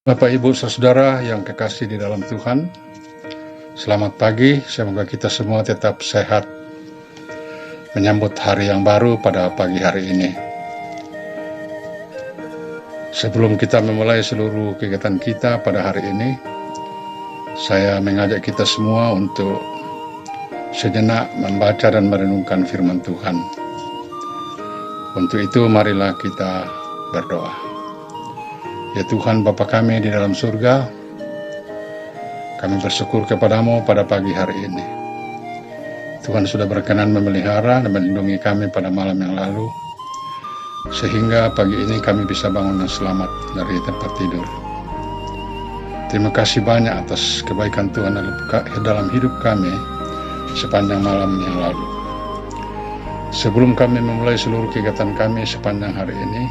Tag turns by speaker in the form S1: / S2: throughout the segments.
S1: Bapak, Ibu, Saudara yang kekasih di dalam Tuhan, selamat pagi. Semoga kita semua tetap sehat menyambut hari yang baru pada pagi hari ini. Sebelum kita memulai seluruh kegiatan kita pada hari ini, saya mengajak kita semua untuk sejenak membaca dan merenungkan firman Tuhan. Untuk itu marilah kita berdoa. Ya Tuhan Bapa kami di dalam surga, kami bersyukur kepadamu pada pagi hari ini. Tuhan sudah berkenan memelihara dan melindungi kami pada malam yang lalu, sehingga pagi ini kami bisa bangun dengan selamat dari tempat tidur. Terima kasih banyak atas kebaikan Tuhan dalam hidup kami sepanjang malam yang lalu. Sebelum kami memulai seluruh kegiatan kami sepanjang hari ini,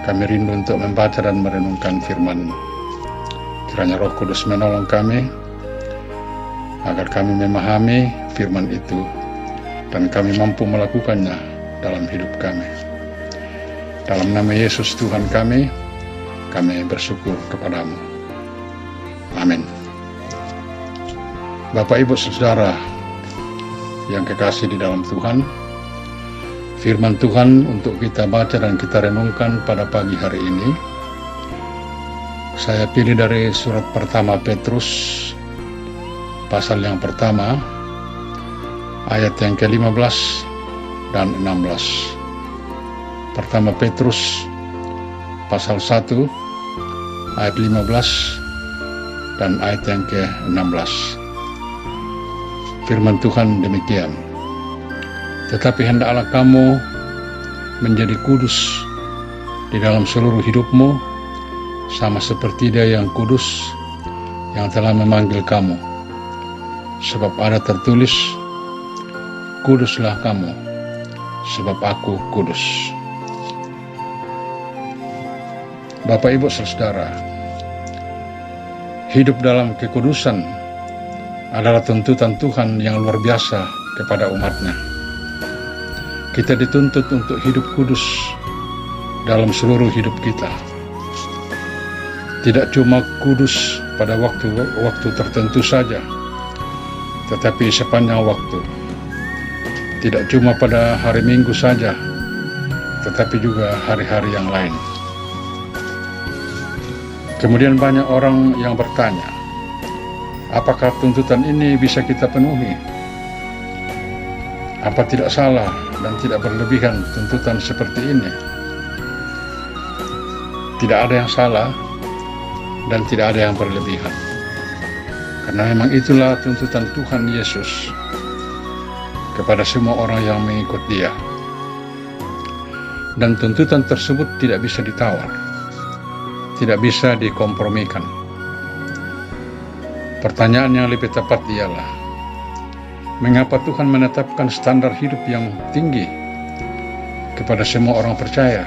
S1: kami rindu untuk membaca dan merenungkan firman-Mu. Kiranya Roh Kudus menolong kami, agar kami memahami firman itu, dan kami mampu melakukannya dalam hidup kami. Dalam nama Yesus Tuhan kami bersyukur kepadamu. Amin. Bapak, Ibu, Saudara yang kekasih di dalam Tuhan, firman Tuhan untuk kita baca dan kita renungkan pada pagi hari ini, saya pilih dari surat pertama Petrus, pasal yang pertama, ayat yang ke-15 dan 16. Pertama Petrus, pasal 1, ayat 15 dan ayat yang ke-16. Firman Tuhan demikian. Tetapi hendaklah kamu menjadi kudus di dalam seluruh hidupmu, sama seperti Dia yang kudus yang telah memanggil kamu. Sebab ada tertulis, kuduslah kamu, sebab aku kudus. Bapak, Ibu, Saudara, hidup dalam kekudusan adalah tuntutan Tuhan yang luar biasa kepada umat-Nya. Kita dituntut untuk hidup kudus dalam seluruh hidup kita. Tidak cuma kudus pada waktu tertentu saja, tetapi sepanjang waktu. Tidak cuma pada hari Minggu saja, tetapi juga hari-hari yang lain. Kemudian banyak orang yang bertanya, apakah tuntutan ini bisa kita penuhi? Apa tidak salah dan tidak berlebihan tuntutan seperti ini? Tidak ada yang salah dan tidak ada yang berlebihan. Karena memang itulah tuntutan Tuhan Yesus kepada semua orang yang mengikut Dia. Dan tuntutan tersebut tidak bisa ditawar, tidak bisa dikompromikan. Pertanyaan yang lebih tepat ialah, mengapa Tuhan menetapkan standar hidup yang tinggi kepada semua orang percaya?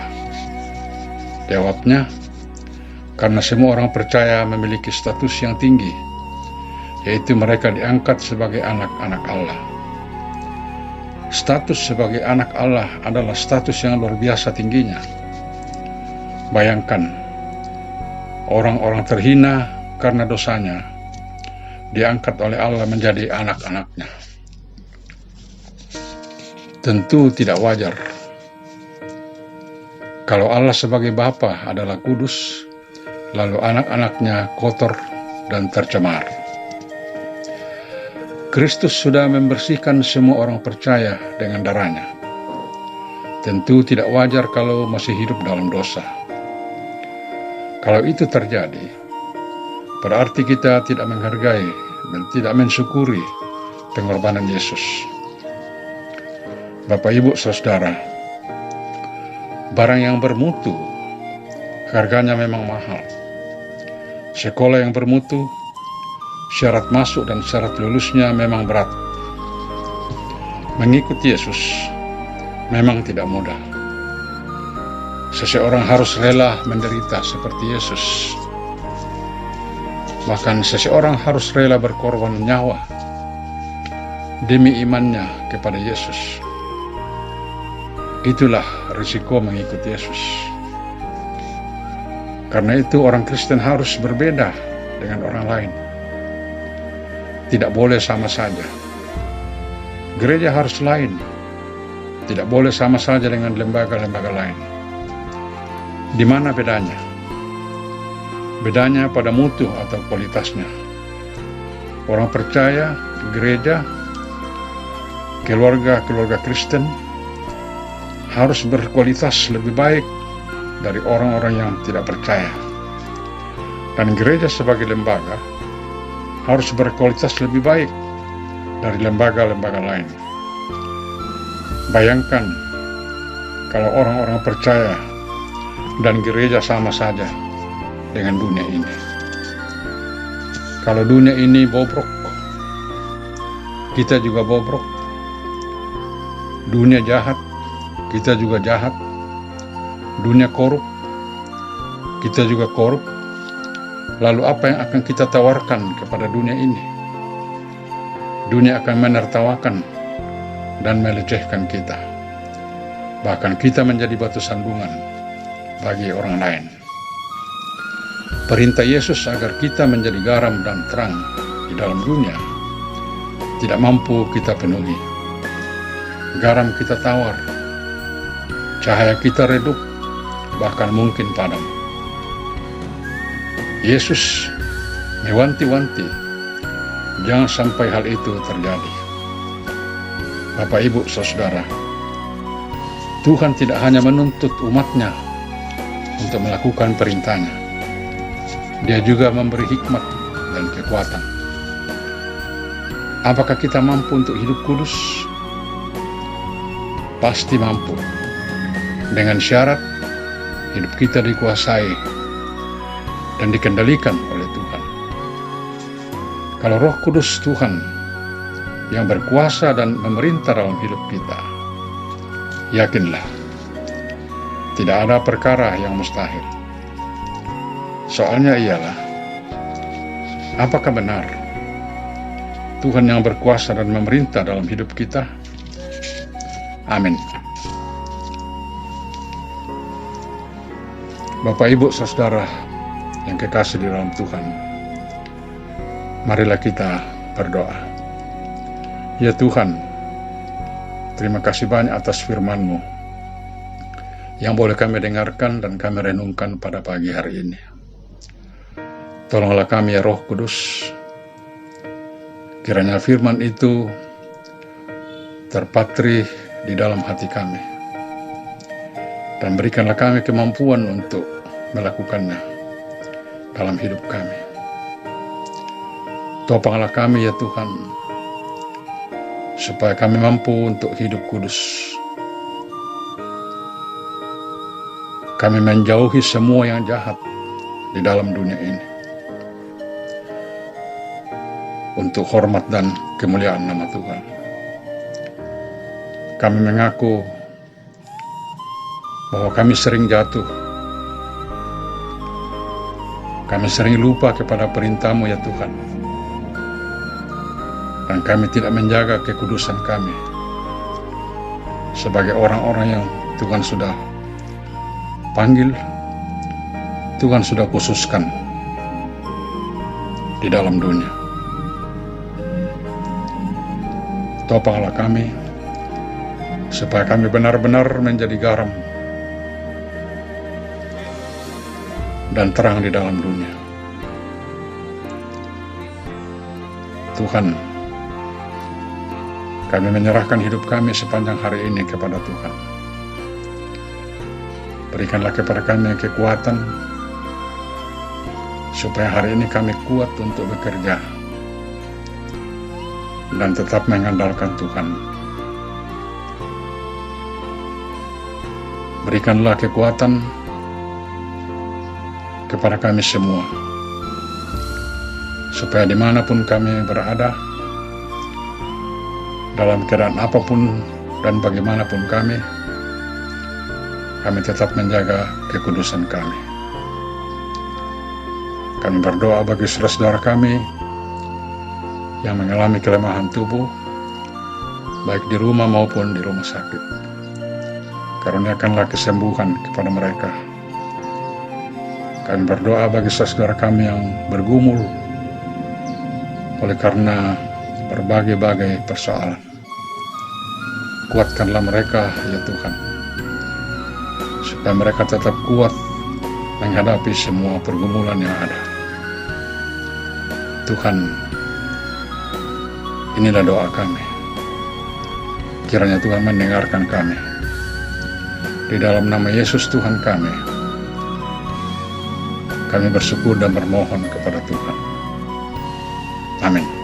S1: Jawabnya, karena semua orang percaya memiliki status yang tinggi, yaitu mereka diangkat sebagai anak-anak Allah. Status sebagai anak Allah adalah status yang luar biasa tingginya. Bayangkan, orang-orang terhina karena dosanya diangkat oleh Allah menjadi anak-anak-Nya. Tentu tidak wajar kalau Allah sebagai Bapa adalah kudus, lalu anak-anak-Nya kotor dan tercemar. Kristus sudah membersihkan semua orang percaya dengan darah-Nya. Tentu tidak wajar kalau masih hidup dalam dosa. Kalau itu terjadi, berarti kita tidak menghargai dan tidak mensyukuri pengorbanan Yesus. Bapak, Ibu, Saudara, barang yang bermutu harganya memang mahal. Sekolah yang bermutu, syarat masuk dan syarat lulusnya memang berat. Mengikut Yesus memang tidak mudah. Seseorang harus rela menderita seperti Yesus. Bahkan seseorang harus rela berkorban nyawa demi imannya kepada Yesus. Itulah risiko mengikuti Yesus. Karena itu orang Kristen harus berbeda dengan orang lain. Tidak boleh sama saja. Gereja harus lain. Tidak boleh sama saja dengan lembaga-lembaga lain. Di mana bedanya? Bedanya pada mutu atau kualitasnya. Orang percaya, gereja, keluarga Kristen harus berkualitas lebih baik dari orang-orang yang tidak percaya. Dan gereja sebagai lembaga harus berkualitas lebih baik dari lembaga-lembaga lain. Bayangkan kalau orang-orang percaya dan gereja sama saja dengan dunia ini. Kalau dunia ini bobrok, kita juga bobrok. Dunia jahat, kita juga jahat. Dunia korup, kita juga korup. Lalu apa yang akan kita tawarkan kepada dunia ini? Dunia akan menertawakan dan melecehkan kita. Bahkan kita menjadi batu sandungan bagi orang lain. Perintah Yesus agar kita menjadi garam dan terang di dalam dunia tidak mampu kita penuhi. Garam kita tawar, cahaya kita redup, bahkan mungkin padam. Yesus mewanti-wanti jangan sampai hal itu terjadi. Bapak, Ibu, Saudara, Tuhan tidak hanya menuntut umatnya untuk melakukan perintahnya. Dia juga memberi hikmat dan kekuatan. Apakah kita mampu untuk hidup kudus? Pasti mampu. Dengan syarat hidup kita dikuasai dan dikendalikan oleh Tuhan. Kalau Roh Kudus Tuhan yang berkuasa dan memerintah dalam hidup kita, yakinlah, tidak ada perkara yang mustahil. Soalnya ialah, apakah benar Tuhan yang berkuasa dan memerintah dalam hidup kita? Amin. Bapak, Ibu, Saudara yang kekasih di dalam Tuhan, marilah kita berdoa. Ya Tuhan, terima kasih banyak atas firman-Mu yang boleh kami dengarkan dan kami renungkan pada pagi hari ini. Tolonglah kami ya Roh Kudus, kiranya firman itu terpatri di dalam hati kami, dan berikanlah kami kemampuan untuk melakukannya dalam hidup kami. Topanglah kami ya Tuhan, supaya kami mampu untuk hidup kudus. Kami menjauhi semua yang jahat di dalam dunia ini, untuk hormat dan kemuliaan nama Tuhan. Kami mengaku bahwa kami sering jatuh. Kami sering lupa kepada perintah-Mu ya Tuhan. Dan kami tidak menjaga kekudusan kami sebagai orang-orang yang Tuhan sudah panggil, Tuhan sudah khususkan di dalam dunia. Topanglah kami supaya kami benar-benar menjadi garam dan terang di dalam dunia. Tuhan, kami menyerahkan hidup kami sepanjang hari ini kepada Tuhan. Berikanlah kepada kami kekuatan supaya hari ini kami kuat untuk bekerja dan tetap mengandalkan Tuhan. Berikanlah kekuatan kepada kami semua, supaya dimanapun kami berada, dalam keadaan apapun dan bagaimanapun kami kami tetap menjaga kekudusan kami. Kami berdoa bagi saudara-saudara kami yang mengalami kelemahan tubuh, baik di rumah maupun di rumah sakit. Karuniakanlah kesembuhan kepada mereka. Kami berdoa bagi saudara kami yang bergumul oleh karena berbagai-bagai persoalan. Kuatkanlah mereka, ya Tuhan, supaya mereka tetap kuat menghadapi semua pergumulan yang ada. Tuhan, inilah doa kami. Kiranya Tuhan mendengarkan kami. Di dalam nama Yesus Tuhan kami bersyukur dan bermohon kepada Tuhan. Amin.